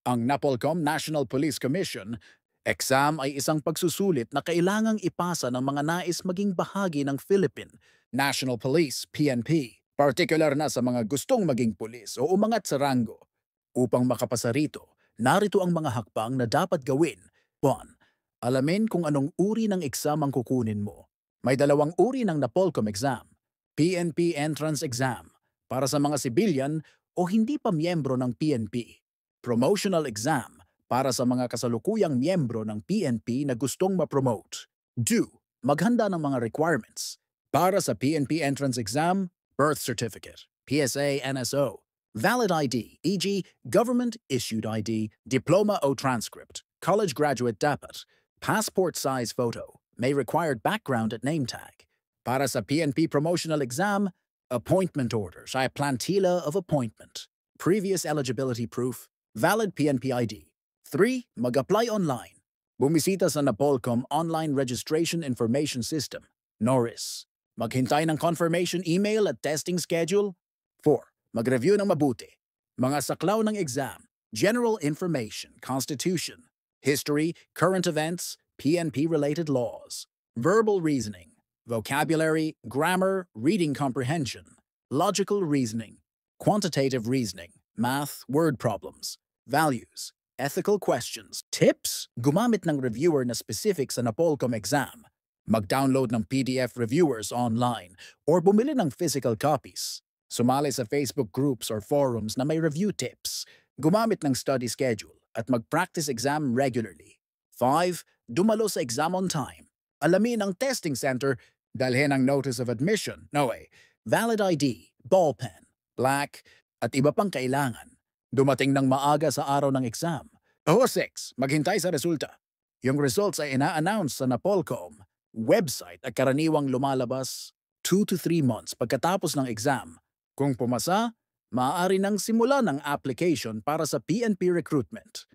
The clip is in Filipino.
Ang NAPOLCOM National Police Commission exam ay isang pagsusulit na kailangang ipasa ng mga nais maging bahagi ng Philippine National Police PNP, partikular na sa mga gustong maging pulis o umangat sa ranggo. Upang makapasa rito, narito ang mga hakbang na dapat gawin. 1. Alamin kung anong uri ng exam ang kukunin mo. May dalawang uri ng NAPOLCOM exam. PNP Entrance Exam para sa mga civilian o hindi pa miyembro ng PNP. Promotional Exam para sa mga kasalukuyang miyembro ng PNP na gustong ma-promote. 2. Maghanda ng mga requirements. Para sa PNP Entrance Exam, birth certificate, PSA NSO, valid ID, e.g. government-issued ID, diploma o transcript, college graduate dapat, passport size photo, may required background at name tag. Para sa PNP Promotional Exam, appointment order sa plantilla of appointment, previous eligibility proof, valid PNP ID. 3. Mag-apply online. Bumisita sa NAPOLCOM Online Registration Information System, NORIS. Maghintay ng confirmation email at testing schedule. 4. Mag-review ng mabuti. Mga saklaw ng exam, general information, constitution, history, current events, PNP-related laws, verbal reasoning, vocabulary, grammar, reading comprehension, logical reasoning, quantitative reasoning, math, word problems, values, ethical questions, tips, gumamit ng reviewer na specific sa NAPOLCOM exam, mag-download ng PDF reviewers online, or bumili ng physical copies, sumali sa Facebook groups or forums na may review tips, gumamit ng study schedule, at mag-practice exam regularly. 5. Dumalo sa exam on time. Alamin ang testing center, dalhin ang notice of admission, valid ID, ballpen, black, at iba pang kailangan. Dumating ng maaga sa araw ng exam. O 6. Maghintay sa resulta. Yung results ay ina-announce sa NAPOLCOM website at karaniwang lumalabas 2 to 3 months pagkatapos ng exam. Kung pumasa, maaari nang simula ng application para sa PNP recruitment.